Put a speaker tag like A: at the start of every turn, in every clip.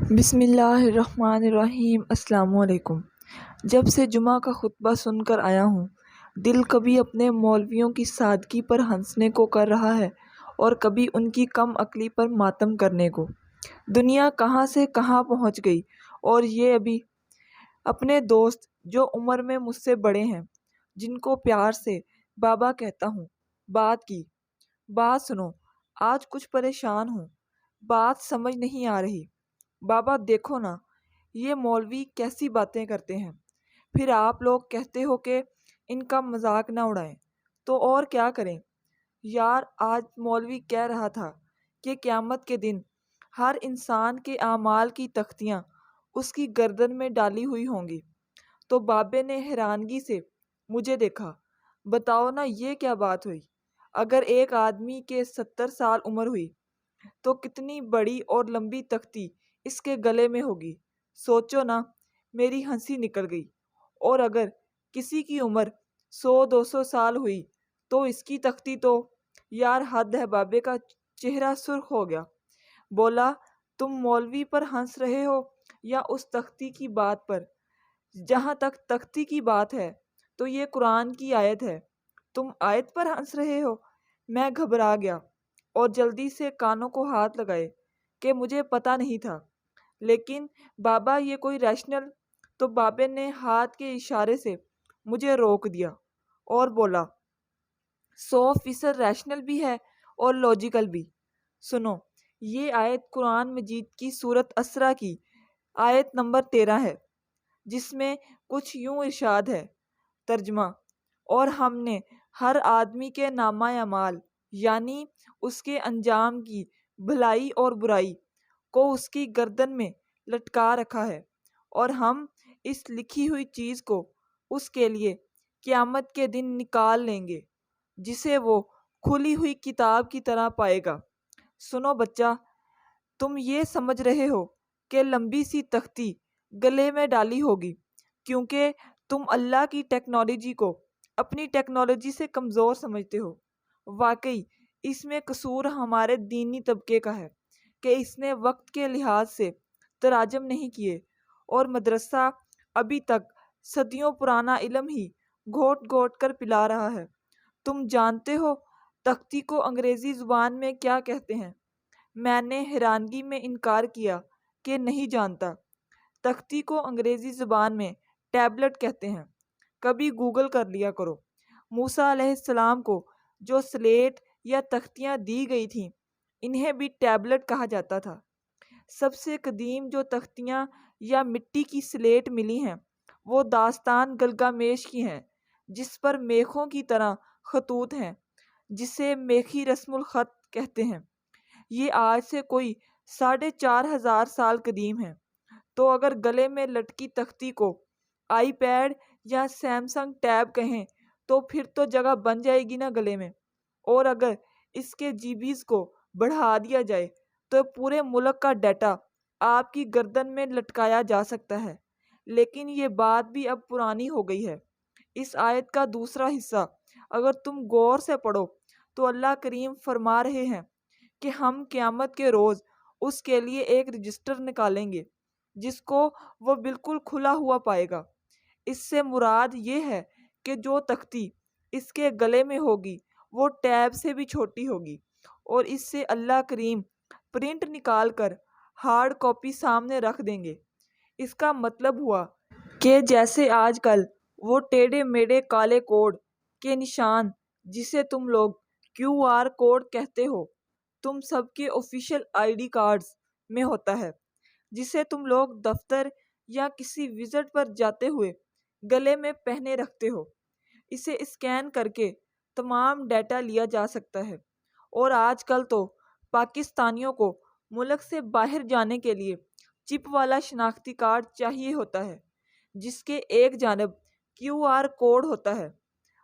A: بسم اللہ الرحمن الرحیم۔ السلام علیکم۔ جب سے جمعہ کا خطبہ سن کر آیا ہوں، دل کبھی اپنے مولویوں کی سادگی پر ہنسنے کو کر رہا ہے اور کبھی ان کی کم عقلی پر ماتم کرنے کو۔ دنیا کہاں سے کہاں پہنچ گئی، اور یہ ابھی اپنے دوست جو عمر میں مجھ سے بڑے ہیں، جن کو پیار سے بابا کہتا ہوں، بات سنو، آج کچھ پریشان ہوں، بات سمجھ نہیں آ رہی۔ بابا دیکھو نا، یہ مولوی کیسی باتیں کرتے ہیں، پھر آپ لوگ کہتے ہو کہ ان کا مذاق نہ اڑائیں، تو اور کیا کریں؟ یار، آج مولوی کہہ رہا تھا کہ قیامت کے دن ہر انسان کے اعمال کی تختیاں اس کی گردن میں ڈالی ہوئی ہوں گی، تو بابے نے حیرانگی سے مجھے دیکھا۔ بتاؤ نا، یہ کیا بات ہوئی؟ اگر ایک آدمی کے 70 سال عمر ہوئی تو کتنی بڑی اور لمبی تختی اس کے گلے میں ہوگی، سوچو نا۔ میری ہنسی نکل گئی۔ اور اگر کسی کی عمر 100 200 سال ہوئی تو اس کی تختی تو… یار حد ہے۔ بابے کا چہرہ سرخ ہو گیا۔ بولا، تم مولوی پر ہنس رہے ہو یا اس تختی کی بات پر؟ جہاں تک تختی کی بات ہے تو یہ قرآن کی آیت ہے، تم آیت پر ہنس رہے ہو؟ میں گھبرا گیا اور جلدی سے کانوں کو ہاتھ لگائے کہ مجھے پتہ نہیں تھا۔ لیکن بابا، یہ کوئی ریشنل… تو بابے نے ہاتھ کے اشارے سے مجھے روک دیا اور بولا، 100% ریشنل بھی ہے اور لاجیکل بھی۔ سنو، یہ آیت قرآن مجید کی سورۃ اسرا کی آیت نمبر 13 ہے، جس میں کچھ یوں ارشاد ہے، ترجمہ: اور ہم نے ہر آدمی کے نامہ اعمال، یعنی اس کے انجام کی بھلائی اور برائی کو اس کی گردن میں لٹکا رکھا ہے، اور ہم اس لکھی ہوئی چیز کو اس کے لیے قیامت کے دن نکال لیں گے، جسے وہ کھلی ہوئی کتاب کی طرح پائے گا۔ سنو بچہ، تم یہ سمجھ رہے ہو کہ لمبی سی تختی گلے میں ڈالی ہوگی کیونکہ تم اللہ کی ٹیکنالوجی کو اپنی ٹیکنالوجی سے کمزور سمجھتے ہو۔ واقعی اس میں قصور ہمارے دینی طبقے کا ہے کہ اس نے وقت کے لحاظ سے تراجم نہیں کیے، اور مدرسہ ابھی تک صدیوں پرانا علم ہی گھوٹ گھوٹ کر پلا رہا ہے۔ تم جانتے ہو تختی کو انگریزی زبان میں کیا کہتے ہیں؟ میں نے حیرانگی میں انکار کیا کہ نہیں جانتا۔ تختی کو انگریزی زبان میں ٹیبلٹ کہتے ہیں۔ کبھی گوگل کر لیا کرو۔ موسیٰ علیہ السلام کو جو سلیٹ یا تختیاں دی گئی تھیں، انہیں بھی ٹیبلٹ کہا جاتا تھا۔ سب سے قدیم جو تختیاں یا مٹی کی سلیٹ ملی ہیں وہ داستان گلگامیش کی ہیں، جس پر میخوں کی طرح خطوط ہیں، جسے میخی رسم الخط کہتے ہیں۔ یہ آج سے کوئی 4500 سال قدیم ہے۔ تو اگر گلے میں لٹکی تختی کو آئی پیڈ یا سیمسنگ ٹیب کہیں تو پھر تو جگہ بن جائے گی نا گلے میں۔ اور اگر اس کے جی بیز کو بڑھا دیا جائے تو پورے ملک کا ڈیٹا آپ کی گردن میں لٹکایا جا سکتا ہے۔ لیکن یہ بات بھی اب پرانی ہو گئی ہے۔ اس آیت کا دوسرا حصہ اگر تم غور سے پڑھو تو اللہ کریم فرما رہے ہیں کہ ہم قیامت کے روز اس کے لیے ایک رجسٹر نکالیں گے جس کو وہ بالکل کھلا ہوا پائے گا۔ اس سے مراد یہ ہے کہ جو تختی اس کے گلے میں ہوگی وہ ٹیب سے بھی چھوٹی ہوگی، اور اس سے اللہ کریم پرنٹ نکال کر ہارڈ کاپی سامنے رکھ دیں گے۔ اس کا مطلب ہوا کہ جیسے آج کل وہ ٹیڑھے میڑھے کالے کوڈ کے نشان جسے تم لوگ QR کوڈ کہتے ہو، تم سب کے آفیشیل ID کارڈز میں ہوتا ہے، جسے تم لوگ دفتر یا کسی وزٹ پر جاتے ہوئے گلے میں پہنے رکھتے ہو۔ اسے اسکین کر کے تمام ڈیٹا لیا جا سکتا ہے۔ اور آج کل تو پاکستانیوں کو ملک سے باہر جانے کے لیے چپ والا شناختی کارڈ چاہیے ہوتا ہے، جس کے ایک جانب QR کوڈ ہوتا ہے۔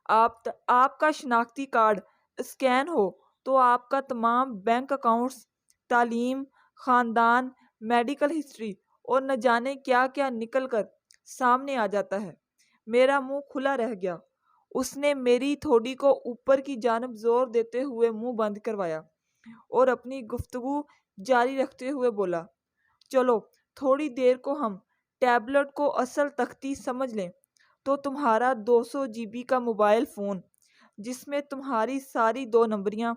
A: آپ کا شناختی کارڈ اسکین ہو تو آپ کا تمام بینک اکاؤنٹس، تعلیم، خاندان، میڈیکل ہسٹری اور نہ جانے کیا کیا نکل کر سامنے آ جاتا ہے۔ میرا منہ کھلا رہ گیا۔ اس نے میری تھوڑی کو اوپر کی جانب زور دیتے ہوئے منہ بند کروایا اور اپنی گفتگو جاری رکھتے ہوئے بولا، چلو تھوڑی دیر کو ہم ٹیبلٹ کو اصل تختی سمجھ لیں تو تمہارا 200 GB کا موبائل فون، جس میں تمہاری ساری 2 نمبریاں،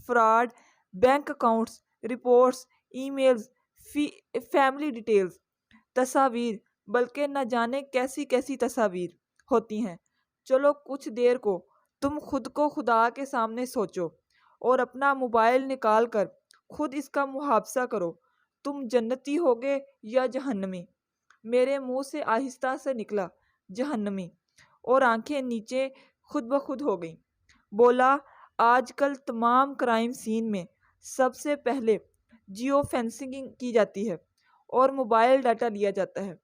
A: fraud, bank accounts, reports, e mails, family details, تصاویر، بلکہ نہ جانے کیسی کیسی تصاویر ہوتی ہیں۔ چلو کچھ دیر کو تم خود کو خدا کے سامنے سوچو اور اپنا موبائل نکال کر خود اس کا محاسبہ کرو، تم جنتی ہوگے یا جہنمی؟ میرے منہ سے آہستہ سے نکلا جہنمی، اور آنکھیں نیچے خود بخود ہو گئیں۔ بولا، آج کل تمام کرائم سین میں سب سے پہلے جیو فینسنگ کی جاتی ہے اور موبائل ڈاٹا لیا جاتا ہے۔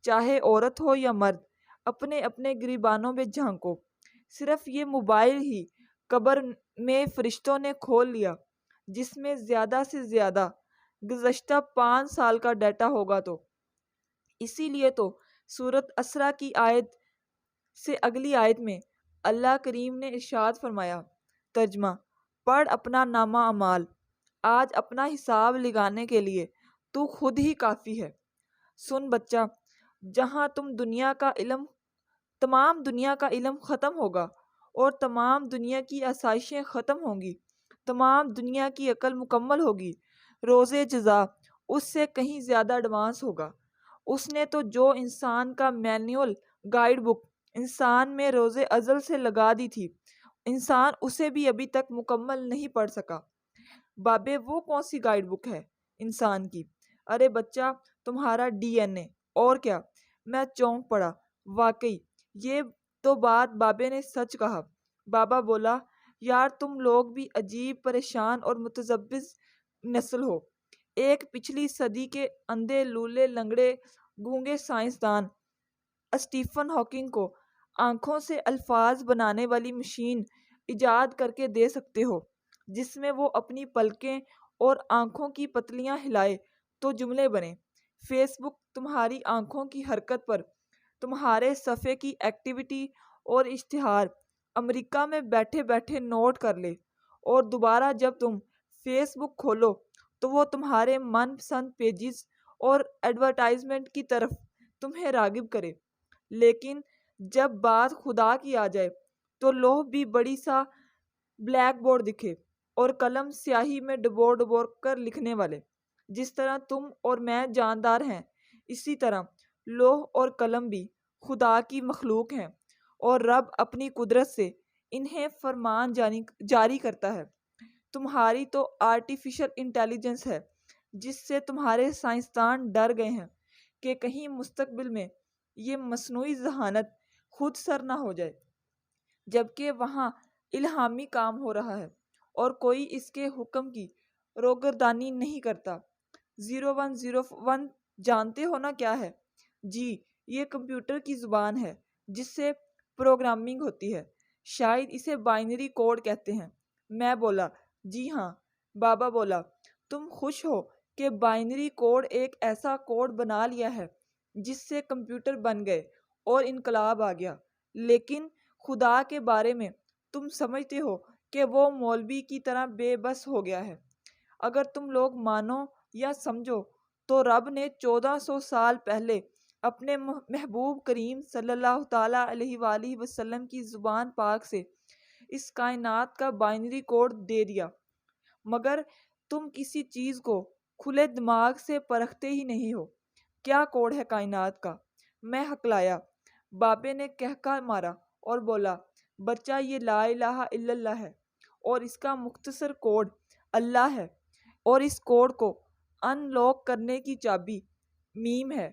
A: چاہے عورت ہو یا مرد، اپنے اپنے گریبانوں میں جھانکو، صرف یہ موبائل ہی قبر میں فرشتوں نے کھول لیا، جس میں زیادہ سے زیادہ گزشتہ 5 سال کا ڈیٹا ہوگا۔ تو اسی لیے تو سورۃ اسرا کی آیت سے اگلی آیت میں اللہ کریم نے ارشاد فرمایا، ترجمہ: پڑھ اپنا نامہ اعمال، آج اپنا حساب لگانے کے لیے تو خود ہی کافی ہے۔ سن بچہ، جہاں تمام دنیا کا علم ختم ہوگا اور تمام دنیا کی آسائشیں ختم ہوں گی، تمام دنیا کی عقل مکمل ہوگی، روز جزا اس سے کہیں زیادہ ایڈوانس ہوگا۔ اس نے تو جو انسان کا مینول گائیڈ بک انسان میں روز ازل سے لگا دی تھی، انسان اسے بھی ابھی تک مکمل نہیں پڑھ سکا۔ بابے، وہ کون سی گائیڈ بک ہے انسان کی؟ ارے بچہ، تمہارا DNA۔ اور کیا؟ میں چونک پڑا۔ واقعی یہ تو بات بابے نے سچ کہا۔ بابا بولا، یار تم لوگ بھی عجیب پریشان اور متذبذب نسل ہو۔ ایک پچھلی صدی کے اندھے لولے لنگڑے گونگے سائنسدان اسٹیفن ہاکنگ کو آنکھوں سے الفاظ بنانے والی مشین ایجاد کر کے دے سکتے ہو، جس میں وہ اپنی پلکیں اور آنکھوں کی پتلیاں ہلائے تو جملے بنے۔ فیس بک تمہاری آنکھوں کی حرکت پر تمہارے صفحے کی ایکٹیویٹی اور اشتہار امریکہ میں بیٹھے بیٹھے نوٹ کر لے، اور دوبارہ جب تم فیس بک کھولو تو وہ تمہارے من پسند پیجز اور ایڈورٹائزمنٹ کی طرف تمہیں راغب کرے۔ لیکن جب بات خدا کی آ جائے تو لوح بھی بڑی سا بلیک بورڈ دکھے، اور قلم سیاہی میں ڈبو ڈبو کر لکھنے والے۔ جس طرح تم اور میں جاندار ہیں، اسی طرح لوح اور قلم بھی خدا کی مخلوق ہیں، اور رب اپنی قدرت سے انہیں فرمان جاری کرتا ہے۔ تمہاری تو آرٹیفیشل انٹیلیجنس ہے، جس سے تمہارے سائنسدان ڈر گئے ہیں کہ کہیں مستقبل میں یہ مصنوعی ذہانت خود سر نہ ہو جائے، جبکہ وہاں الہامی کام ہو رہا ہے اور کوئی اس کے حکم کی روگردانی نہیں کرتا۔ 0101 جانتے ہو نا کیا ہے؟ جی، یہ کمپیوٹر کی زبان ہے جس سے پروگرامنگ ہوتی ہے، شاید اسے بائنری کوڈ کہتے ہیں۔ میں بولا، جی ہاں۔ بابا بولا، تم خوش ہو کہ بائنری کوڈ ایک ایسا کوڈ بنا لیا ہے جس سے کمپیوٹر بن گئے اور انقلاب آ گیا، لیکن خدا کے بارے میں تم سمجھتے ہو کہ وہ مولوی کی طرح بے بس ہو گیا ہے۔ اگر تم لوگ مانو یا سمجھو تو رب نے 1400 سال پہلے اپنے محبوب کریم صلی اللہ تعالیٰ علیہ وآلہ وسلم کی زبان پاک سے اس کائنات کا بائنری کوڈ دے دیا، مگر تم کسی چیز کو کھلے دماغ سے پرکھتے ہی نہیں ہو۔ کیا کوڈ ہے کائنات کا؟ میں ہکلایا۔ بابے نے کہکا مارا اور بولا، بچہ، یہ لا الہ الا اللہ ہے، اور اس کا مختصر کوڈ اللہ ہے، اور اس کوڈ کو ان لاک کرنے کی چابی میم ہے۔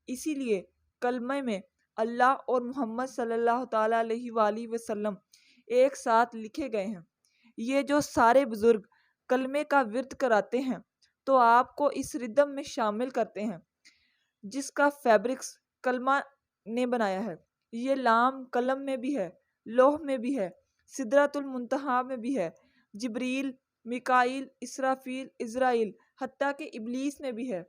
A: اسی لیے کلمے میں اللہ اور محمد صلی اللہ تعالیٰ علیہ وآلہ وسلم ایک ساتھ لکھے گئے ہیں۔ یہ جو سارے بزرگ کلمے کا ورد کراتے ہیں تو آپ کو اس ردم میں شامل کرتے ہیں جس کا فیبرکس کلمہ نے بنایا ہے۔ یہ لام قلم میں بھی ہے، لوح میں بھی ہے، سدرۃ المنتہا میں بھی ہے، جبریل، میکائیل، اسرافیل، عزرائیل، حتیٰ کہ ابلیس میں بھی ہے۔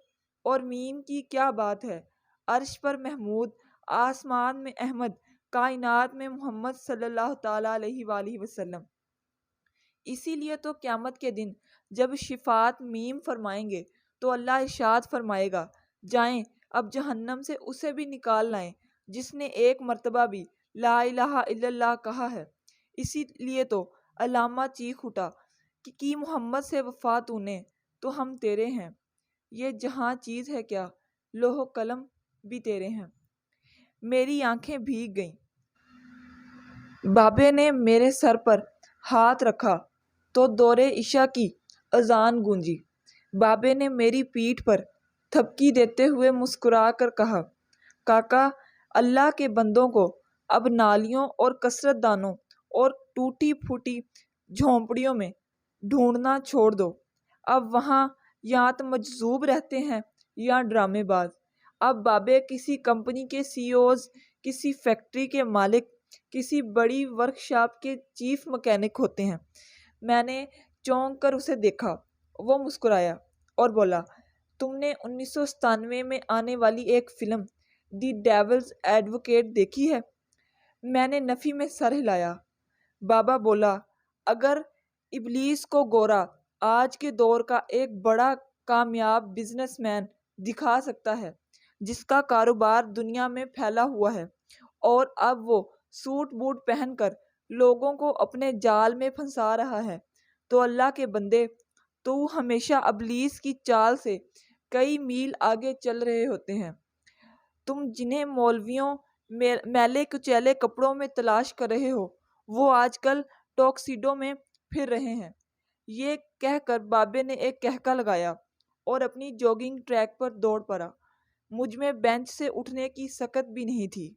A: اور میم کی کیا بات ہے؟ عرش پر محمود، آسمان میں احمد، کائنات میں محمد صلی اللہ تعالیٰ علیہ وآلہ وسلم۔ اسی لیے تو قیامت کے دن جب شفاعت میم فرمائیں گے تو اللہ ارشاد فرمائے گا، جائیں اب جہنم سے اسے بھی نکال لائیں جس نے ایک مرتبہ بھی لا الہ الا اللہ کہا ہے۔ اسی لیے تو علامہ چیخ اٹھا کہ کی محمد سے وفا تو نے تو ہم تیرے ہیں، یہ جہاں چیز ہے کیا لوح و قلم بھی تیرے ہیں۔ میری آنکھیں بھیگ گئیں۔ بابے نے میرے سر پر ہاتھ رکھا تو دور عشاء کی اذان گونجی۔ بابے نے میری پیٹھ پر تھپکی دیتے ہوئے مسکرا کر کہا، کاکا، اللہ کے بندوں کو اب نالیوں اور کثرت دانوں اور ٹوٹی پھوٹی جھونپڑیوں میں ڈھونڈنا چھوڑ دو۔ اب وہاں یا تو مجذوب رہتے ہیں یا ڈرامے باز۔ اب بابے کسی کمپنی کے سی اوز، کسی فیکٹری کے مالک، کسی بڑی ورکشاپ کے چیف مکینک ہوتے ہیں۔ میں نے چونک کر اسے دیکھا۔ وہ مسکرایا اور بولا، تم نے 1997 میں آنے والی ایک فلم دی ڈیولز ایڈوکیٹ دیکھی ہے؟ میں نے نفی میں سر ہلایا۔ بابا بولا، اگر ابلیس کو گورا آج کے دور کا ایک بڑا کامیاب بزنس مین دکھا سکتا ہے جس کا کاروبار دنیا میں پھیلا ہوا ہے، اور اب وہ سوٹ بوٹ پہن کر لوگوں کو اپنے جال میں پھنسا رہا ہے، تو اللہ کے بندے تو ہمیشہ ابلیس کی چال سے کئی میل آگے چل رہے ہوتے ہیں۔ تم جنہیں مولویوں میلے کچیلے کپڑوں میں تلاش کر رہے ہو وہ آج کل ٹوکسیڈو میں پھر رہے ہیں۔ یہ کہہ کر بابے نے ایک کہکا لگایا اور اپنی جوگنگ ٹریک پر دوڑ پڑا۔ مجھ میں بینچ سے اٹھنے کی سکت بھی نہیں تھی۔